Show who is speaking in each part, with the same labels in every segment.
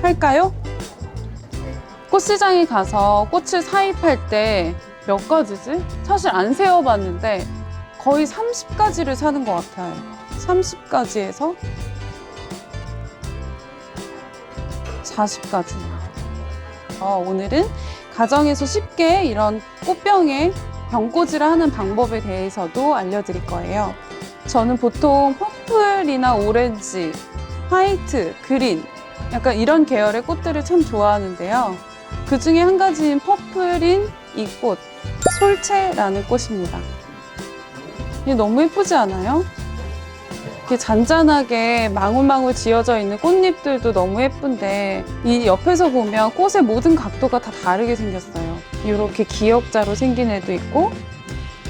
Speaker 1: 살까요? 꽃시장에 가서 꽃을 사입할 때 몇 가지지? 사실 안 세어봤는데 거의 30가지를 사는 것 같아요. 30가지에서 40가지. 오늘은 가정에서 쉽게 이런 꽃병에 병꽂이를 하는 방법에 대해서도 알려드릴 거예요. 저는 보통 퍼플이나 오렌지, 화이트, 그린 약간 이런 계열의 꽃들을 참 좋아하는데요. 그 중에 한 가지인 퍼플인 이 꽃, 솔채라는 꽃입니다. 이게 너무 예쁘지 않아요? 이렇게 잔잔하게 망울망울 지어져 있는 꽃잎들도 너무 예쁜데 이 옆에서 보면 꽃의 모든 각도가 다 다르게 생겼어요. 이렇게 기역자로 생긴 애도 있고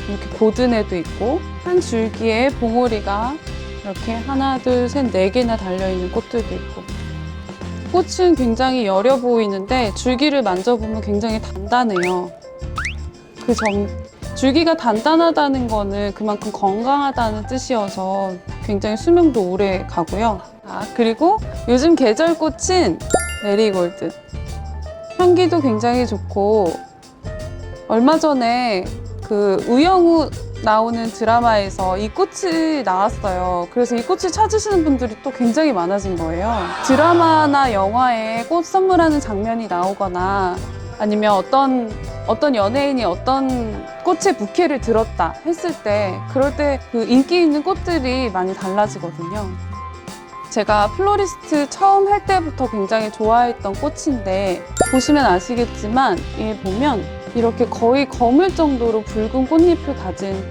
Speaker 1: 이렇게 고든 애도 있고 한 줄기에 봉오리가 이렇게 하나, 둘, 셋, 네 개나 달려있는 꽃들도 있고 꽃은 굉장히 여려 보이는데 줄기를 만져보면 굉장히 단단해요. 줄기가 단단하다는 거는 그만큼 건강하다는 뜻이어서 굉장히 수명도 오래 가고요. 그리고 요즘 계절꽃은 메리골드. 향기도 굉장히 좋고 얼마 전에 그 우영우 나오는 드라마에서 이 꽃이 나왔어요. 그래서 이 꽃을 찾으시는 분들이 또 굉장히 많아진 거예요. 드라마나 영화에 꽃 선물하는 장면이 나오거나 아니면 어떤 연예인이 어떤 꽃의 부케를 들었다 했을 때 그럴 때 그 인기 있는 꽃들이 많이 달라지거든요. 제가 플로리스트 처음 할 때부터 굉장히 좋아했던 꽃인데 보시면 아시겠지만 이 보면 이렇게 거의 거물 정도로 붉은 꽃잎을 가진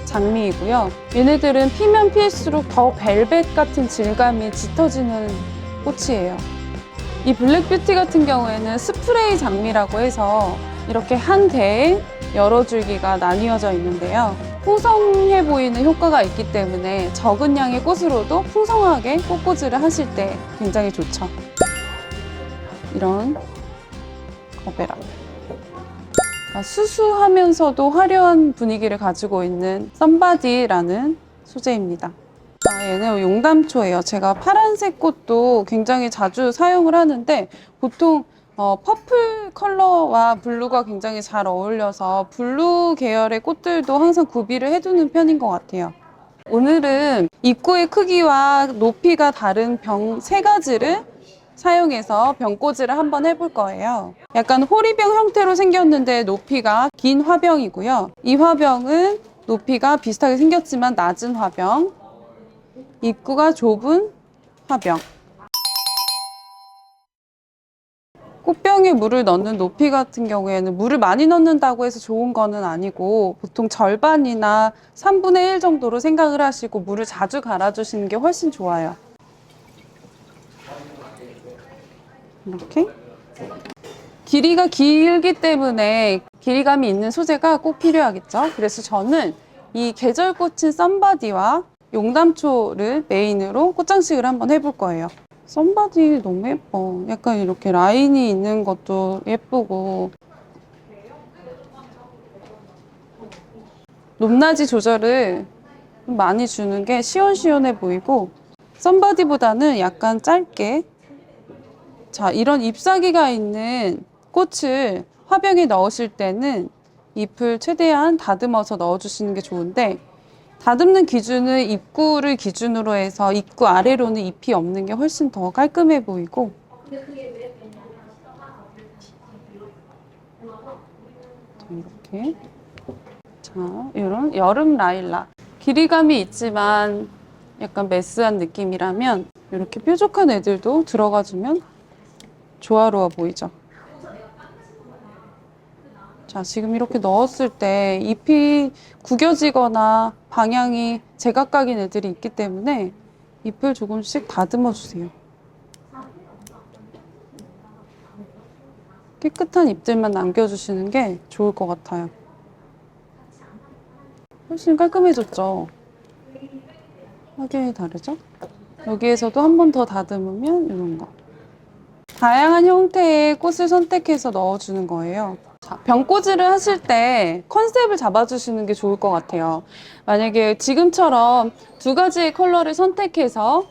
Speaker 1: 장미이고요. 얘네들은 피면 필수록 더 벨벳 같은 질감이 짙어지는 꽃이에요. 이 블랙뷰티 같은 경우에는 스프레이 장미라고 해서 이렇게 한 대에 여러 줄기가 나뉘어져 있는데요. 풍성해 보이는 효과가 있기 때문에 적은 양의 꽃으로도 풍성하게 꽃꽂이를 하실 때 굉장히 좋죠. 이런 거베라. 수수하면서도 화려한 분위기를 가지고 있는 썸바디라는 소재입니다. 얘는 용담초예요. 제가 파란색 꽃도 굉장히 자주 사용을 하는데 보통 퍼플 컬러와 블루가 굉장히 잘 어울려서 블루 계열의 꽃들도 항상 구비를 해두는 편인 것 같아요. 오늘은 입구의 크기와 높이가 다른 병 3가지를 사용해서 병꽂이를 한번 해볼 거예요. 약간 호리병 형태로 생겼는데 높이가 긴 화병이고요. 이 화병은 높이가 비슷하게 생겼지만 낮은 화병, 입구가 좁은 화병. 꽃병에 물을 넣는 높이 같은 경우에는 물을 많이 넣는다고 해서 좋은 거는 아니고 보통 절반이나 3분의 1 정도로 생각을 하시고 물을 자주 갈아주시는 게 훨씬 좋아요. 이렇게 길이가 길기 때문에 길이감이 있는 소재가 꼭 필요하겠죠. 그래서 저는 이 계절꽃인 썸바디와 용담초를 메인으로 꽃장식을 한번 해볼 거예요. 썸바디 너무 예뻐. 약간 이렇게 라인이 있는 것도 예쁘고 높낮이 조절을 많이 주는 게 시원시원해 보이고 썸바디보다는 약간 짧게 이런 잎사귀가 있는 꽃을 화병에 넣으실 때는 잎을 최대한 다듬어서 넣어주시는 게 좋은데 다듬는 기준은 입구를 기준으로 해서 입구 아래로는 잎이 없는 게 훨씬 더 깔끔해 보이고 이렇게 이런 여름 라일락 길이감이 있지만 약간 매스한 느낌이라면 이렇게 뾰족한 애들도 들어가주면 조화로워 보이죠. 지금 이렇게 넣었을 때 잎이 구겨지거나 방향이 제각각인 애들이 있기 때문에 잎을 조금씩 다듬어 주세요. 깨끗한 잎들만 남겨주시는 게 좋을 것 같아요. 훨씬 깔끔해졌죠? 확연히 다르죠? 여기에서도 한 번 더 다듬으면 이런 거. 다양한 형태의 꽃을 선택해서 넣어주는 거예요. 병꽂이를 하실 때 컨셉을 잡아주시는 게 좋을 것 같아요. 만약에 지금처럼 2가지의 컬러를 선택해서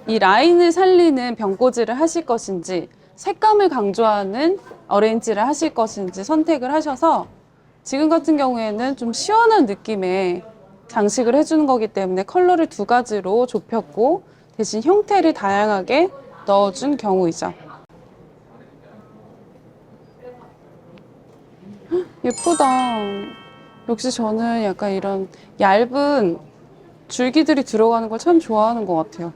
Speaker 1: 이 라인을 살리는 병꽂이를 하실 것인지 색감을 강조하는 어레인지를 하실 것인지 선택을 하셔서 지금 같은 경우에는 좀 시원한 느낌의 장식을 해주는 거기 때문에 컬러를 두 가지로 좁혔고 대신 형태를 다양하게 넣어준 경우이죠. 예쁘다. 역시 저는 약간 이런 얇은 줄기들이 들어가는 걸 참 좋아하는 것 같아요.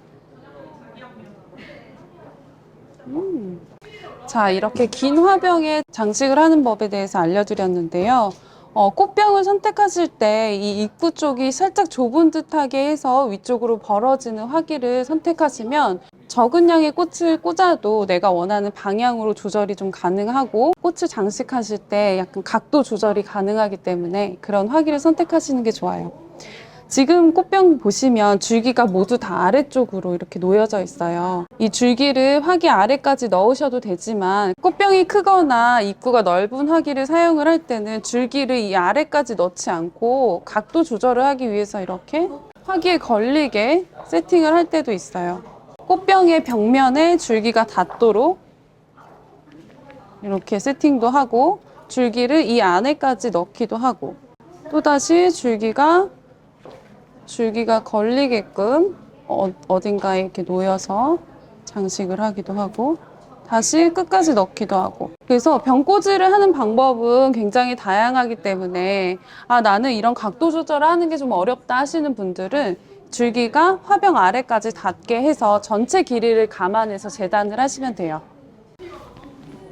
Speaker 1: 자, 이렇게 긴 화병에 장식을 하는 법에 대해서 알려드렸는데요. 꽃병을 선택하실 때 이 입구 쪽이 살짝 좁은 듯하게 해서 위쪽으로 벌어지는 화기를 선택하시면 적은 양의 꽃을 꽂아도 내가 원하는 방향으로 조절이 좀 가능하고 꽃을 장식하실 때 약간 각도 조절이 가능하기 때문에 그런 화기를 선택하시는 게 좋아요. 지금 꽃병 보시면 줄기가 모두 다 아래쪽으로 이렇게 놓여져 있어요. 이 줄기를 화기 아래까지 넣으셔도 되지만 꽃병이 크거나 입구가 넓은 화기를 사용을 할 때는 줄기를 이 아래까지 넣지 않고 각도 조절을 하기 위해서 이렇게 화기에 걸리게 세팅을 할 때도 있어요. 꽃병의 벽면에 줄기가 닿도록 이렇게 세팅도 하고 줄기를 이 안에까지 넣기도 하고 또다시 줄기가 걸리게끔 어딘가에 이렇게 놓여서 장식을 하기도 하고 다시 끝까지 넣기도 하고 그래서 병꽂이를 하는 방법은 굉장히 다양하기 때문에 나는 이런 각도 조절을 하는 게 좀 어렵다 하시는 분들은 줄기가 화병 아래까지 닿게 해서 전체 길이를 감안해서 재단을 하시면 돼요.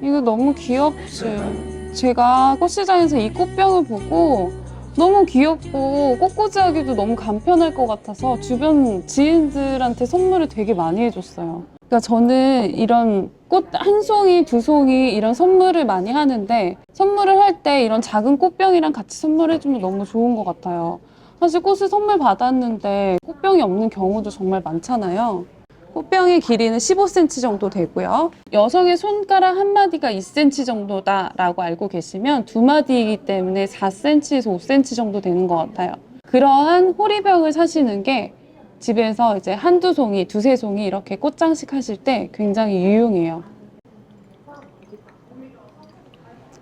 Speaker 1: 이거 너무 귀엽지? 제가 꽃시장에서 이 꽃병을 보고 너무 귀엽고 꽃꽂이하기도 너무 간편할 것 같아서 주변 지인들한테 선물을 되게 많이 해줬어요. 그러니까 저는 이런 꽃 한 송이, 두 송이 이런 선물을 많이 하는데 선물을 할 때 이런 작은 꽃병이랑 같이 선물해주면 너무 좋은 것 같아요. 사실 꽃을 선물 받았는데 꽃병이 없는 경우도 정말 많잖아요. 꽃병의 길이는 15cm 정도 되고요. 여성의 손가락 한 마디가 2cm 정도다라고 알고 계시면 두 마디이기 때문에 4cm에서 5cm 정도 되는 것 같아요. 그러한 호리병을 사시는 게 집에서 이제 한두 송이, 두세 송이 이렇게 꽃장식 하실 때 굉장히 유용해요.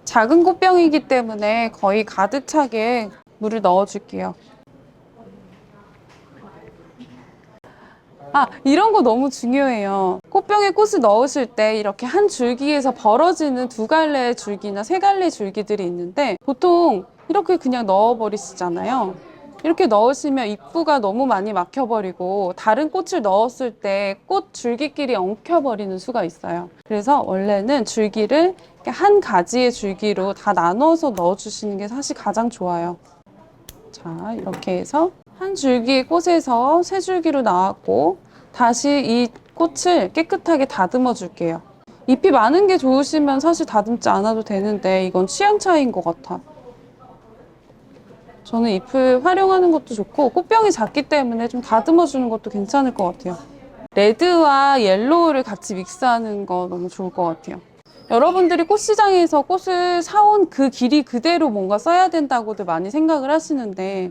Speaker 1: 작은 꽃병이기 때문에 거의 가득 차게 물을 넣어줄게요. 이런 거 너무 중요해요. 꽃병에 꽃을 넣으실 때 이렇게 한 줄기에서 벌어지는 두 갈래의 줄기나 세 갈래의 줄기들이 있는데 보통 이렇게 그냥 넣어버리시잖아요. 이렇게 넣으시면 입구가 너무 많이 막혀버리고 다른 꽃을 넣었을 때 꽃 줄기끼리 엉켜버리는 수가 있어요. 그래서 원래는 줄기를 한 가지의 줄기로 다 나눠서 넣어주시는 게 사실 가장 좋아요. 자, 이렇게 해서 한 줄기의 꽃에서 세 줄기로 나왔고 다시 이 꽃을 깨끗하게 다듬어 줄게요. 잎이 많은 게 좋으시면 사실 다듬지 않아도 되는데 이건 취향 차이인 것 같아. 저는 잎을 활용하는 것도 좋고 꽃병이 작기 때문에 좀 다듬어 주는 것도 괜찮을 것 같아요. 레드와 옐로우를 같이 믹스하는 거 너무 좋을 것 같아요. 여러분들이 꽃시장에서 꽃을 사온 그 길이 그대로 뭔가 써야 된다고들 많이 생각을 하시는데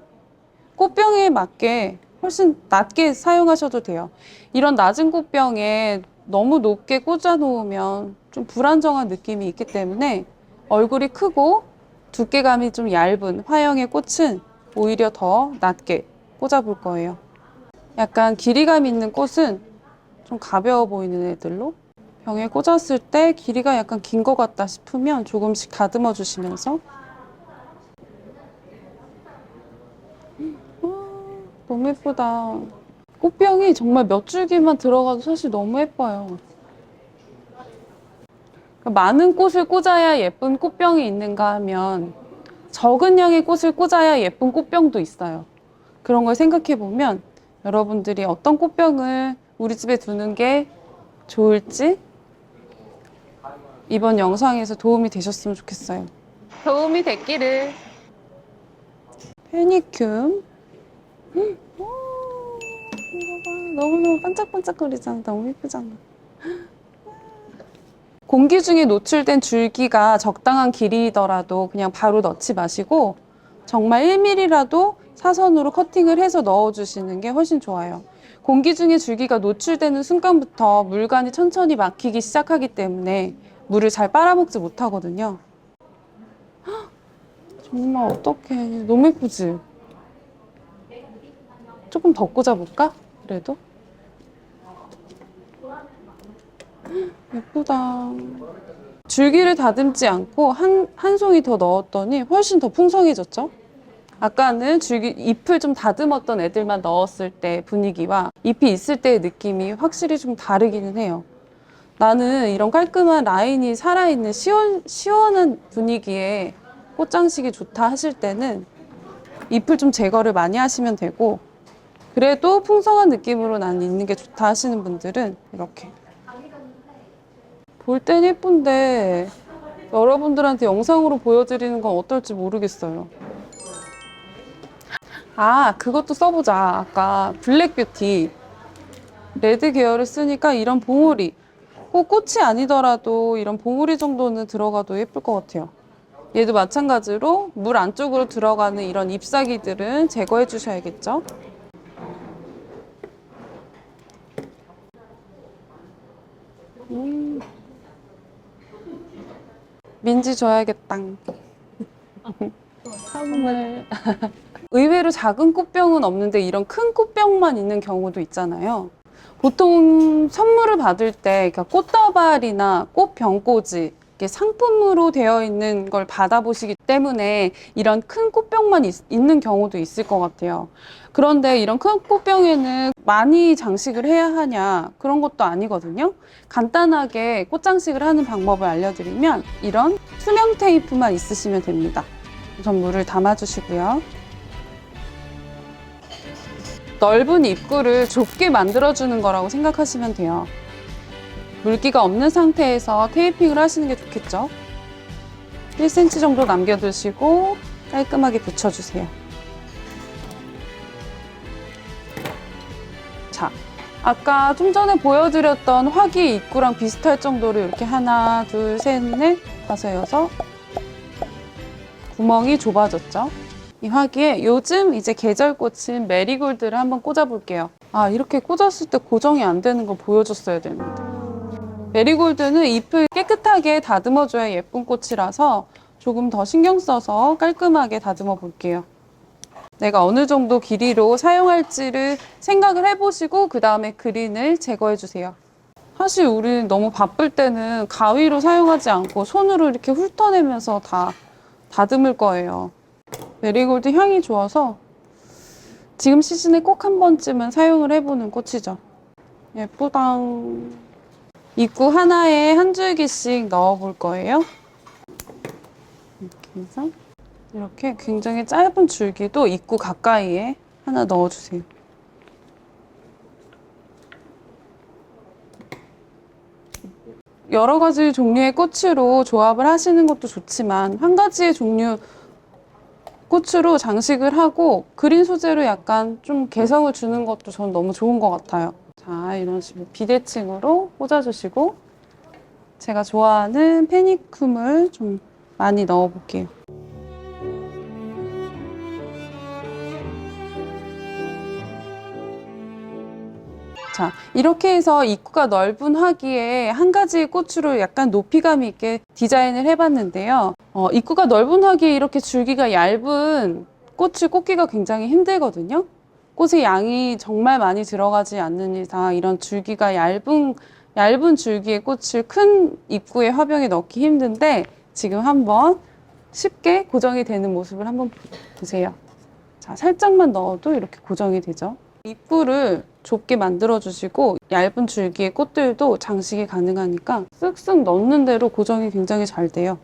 Speaker 1: 꽃병에 맞게 훨씬 낮게 사용하셔도 돼요. 이런 낮은 꽃병에 너무 높게 꽂아 놓으면 좀 불안정한 느낌이 있기 때문에 얼굴이 크고 두께감이 좀 얇은 화형의 꽃은 오히려 더 낮게 꽂아 볼 거예요. 약간 길이감 있는 꽃은 좀 가벼워 보이는 애들로 병에 꽂았을 때 길이가 약간 긴 것 같다 싶으면 조금씩 다듬어 주시면서 너무 예쁘다. 꽃병이 정말 몇 줄기만 들어가도 사실 너무 예뻐요. 많은 꽃을 꽂아야 예쁜 꽃병이 있는가 하면 적은 양의 꽃을 꽂아야 예쁜 꽃병도 있어요. 그런 걸 생각해 보면 여러분들이 어떤 꽃병을 우리 집에 두는 게 좋을지 이번 영상에서 도움이 되셨으면 좋겠어요. 도움이 됐기를. 페니큐. 이거 봐. 너무너무 반짝반짝거리잖아. 너무 예쁘잖아. 공기 중에 노출된 줄기가 적당한 길이더라도 그냥 바로 넣지 마시고 정말 1mm라도 사선으로 커팅을 해서 넣어주시는 게 훨씬 좋아요. 공기 중에 줄기가 노출되는 순간부터 물관이 천천히 막히기 시작하기 때문에 물을 잘 빨아먹지 못하거든요. 헉, 정말 어떡해. 너무 예쁘지? 조금 더 꽂아볼까? 그래도? 예쁘다. 줄기를 다듬지 않고 한 송이 더 넣었더니 훨씬 더 풍성해졌죠? 아까는 줄기, 잎을 좀 다듬었던 애들만 넣었을 때 분위기와 잎이 있을 때의 느낌이 확실히 좀 다르기는 해요. 나는 이런 깔끔한 라인이 살아있는 시원한 분위기에 꽃장식이 좋다 하실 때는 잎을 좀 제거를 많이 하시면 되고, 그래도 풍성한 느낌으로 난 있는 게 좋다 하시는 분들은 이렇게. 볼 땐 예쁜데 여러분들한테 영상으로 보여드리는 건 어떨지 모르겠어요. 아, 그것도 써보자. 아까 블랙뷰티 레드 계열을 쓰니까 이런 봉우리, 꼭 꽃이 아니더라도 이런 봉우리 정도는 들어가도 예쁠 것 같아요. 얘도 마찬가지로 물 안쪽으로 들어가는 이런 잎사귀들은 제거해 주셔야겠죠. 민지 줘야겠다. 선물. 의외로 작은 꽃병은 없는데 이런 큰 꽃병만 있는 경우도 있잖아요. 보통 선물을 받을 때 그러니까 꽃다발이나 꽃병꽂이 이게 상품으로 되어 있는 걸 받아보시기 때문에 이런 큰 꽃병만 있는 경우도 있을 것 같아요. 그런데 이런 큰 꽃병에는 많이 장식을 해야 하냐 그런 것도 아니거든요. 간단하게 꽃장식을 하는 방법을 알려드리면 이런 투명 테이프만 있으시면 됩니다. 우선 물을 담아주시고요. 넓은 입구를 좁게 만들어주는 거라고 생각하시면 돼요. 물기가 없는 상태에서 테이핑을 하시는 게 좋겠죠. 1cm 정도 남겨두시고 깔끔하게 붙여주세요. 자, 아까 좀 전에 보여드렸던 화기 입구랑 비슷할 정도로 이렇게 하나, 둘, 셋, 넷, 다섯, 여섯 구멍이 좁아졌죠. 이 화기에 요즘 이제 계절꽃인 메리골드를 한번 꽂아볼게요. 아, 이렇게 꽂았을 때 고정이 안 되는 걸 보여줬어야 되는데. 메리골드는 잎을 깨끗하게 다듬어줘야 예쁜 꽃이라서 조금 더 신경 써서 깔끔하게 다듬어 볼게요. 내가 어느 정도 길이로 사용할지를 생각을 해보시고 그 다음에 그린을 제거해 주세요. 사실 우리 너무 바쁠 때는 가위로 사용하지 않고 손으로 이렇게 훑어내면서 다 다듬을 거예요. 메리골드 향이 좋아서 지금 시즌에 꼭 한 번쯤은 사용을 해보는 꽃이죠. 예쁘다. 입구 하나에 한 줄기씩 넣어볼 거예요. 이렇게 해서 이렇게 굉장히 짧은 줄기도 입구 가까이에 하나 넣어주세요. 여러 가지 종류의 꽃으로 조합을 하시는 것도 좋지만 한 가지의 종류 꽃으로 장식을 하고 그린 소재로 약간 좀 개성을 주는 것도 전 너무 좋은 것 같아요. 자, 이런 식으로 비대칭으로 꽂아주시고 제가 좋아하는 페니쿰을 좀 많이 넣어볼게요. 자, 이렇게 해서 입구가 넓은 화기에 한 가지 꽃으로 약간 높이감 있게 디자인을 해봤는데요. 입구가 넓은 화기에 이렇게 줄기가 얇은 꽃을 꽂기가 굉장히 힘들거든요. 꽃의 양이 정말 많이 들어가지 않는 이상 이런 줄기가 얇은 줄기의 꽃을 큰 입구에 화병에 넣기 힘든데 지금 한번 쉽게 고정이 되는 모습을 한번 보세요. 자, 살짝만 넣어도 이렇게 고정이 되죠. 입구를 좁게 만들어 주시고 얇은 줄기의 꽃들도 장식이 가능하니까 쓱쓱 넣는 대로 고정이 굉장히 잘 돼요.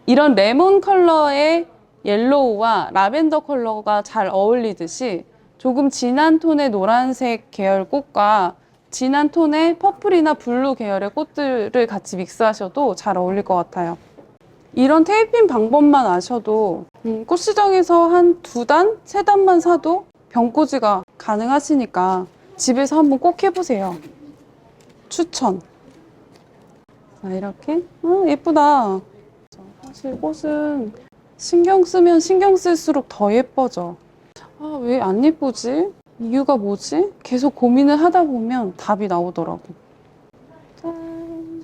Speaker 1: 이런 레몬 컬러의 옐로우와 라벤더 컬러가 잘 어울리듯이 조금 진한 톤의 노란색 계열 꽃과 진한 톤의 퍼플이나 블루 계열의 꽃들을 같이 믹스하셔도 잘 어울릴 것 같아요. 이런 테이핑 방법만 아셔도 꽃시장에서 한 2단, 3단만 사도 병꽂이가 가능하시니까 집에서 한번 꼭 해보세요. 추천. 자, 이렇게 예쁘다. 사실 꽃은 신경 쓰면 신경 쓸수록 더 예뻐져. 아, 왜 안 예쁘지? 이유가 뭐지? 계속 고민을 하다 보면 답이 나오더라고. 짠.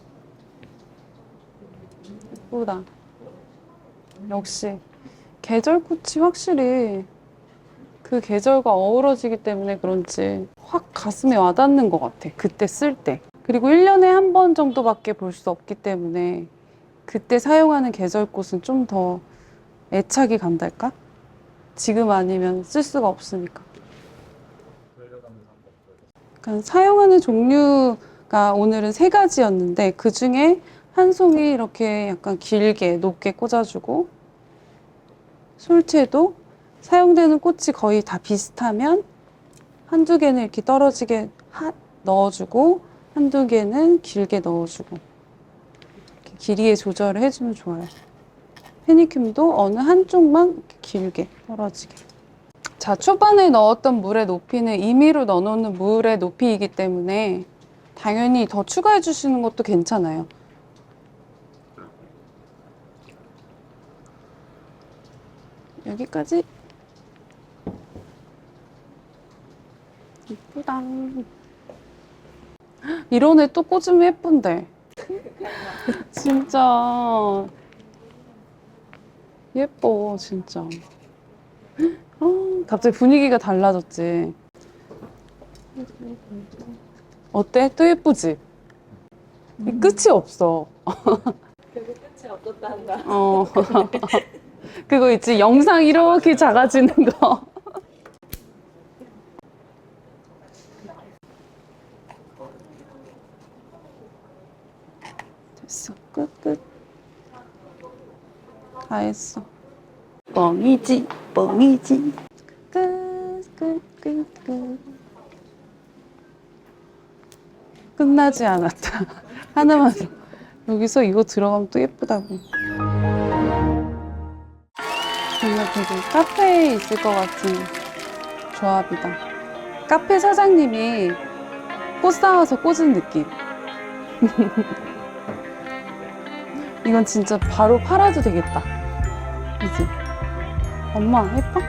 Speaker 1: 예쁘다. 역시 계절꽃이 확실히 그 계절과 어우러지기 때문에 그런지 확 가슴에 와닿는 것 같아. 그때 쓸 때. 그리고 1년에 한 번 정도밖에 볼 수 없기 때문에 그때 사용하는 계절꽃은 좀 더 애착이 간달까? 지금 아니면 쓸 수가 없으니까. 그러니까 사용하는 종류가 오늘은 3가지였는데 그 중에 한 송이 이렇게 약간 길게 높게 꽂아주고, 솔채도 사용되는 꽃이 거의 다 비슷하면 한두 개는 이렇게 떨어지게 넣어주고 한두 개는 길게 넣어주고, 이렇게 길이의 조절을 해주면 좋아요. 페니큐도 어느 한쪽만 이렇게 길게 떨어지게. 자, 초반에 넣었던 물의 높이는 임의로 넣어놓는 물의 높이이기 때문에 당연히 더 추가해 주시는 것도 괜찮아요. 여기까지. 예쁘다. 이런 애 또 꽂으면 예쁜데. 진짜 예뻐, 진짜. 갑자기 분위기가 달라졌지. 어때? 또 예쁘지? 끝이 없어.
Speaker 2: 결국 끝이 없었단다.
Speaker 1: 그거 있지? 영상 이렇게 작아지는 거. 됐어. 끝. 다 했어. 뻥이지. 끝. 끝나지 않았다. 하나만 더. 여기서 이거 들어가면 또 예쁘다고. 정말 되게 카페에 있을 것 같은 조합이다. 카페 사장님이 꽃 사와서 꽂은 느낌. 이건 진짜 바로 팔아도 되겠다. 그치? 엄마, 예뻐?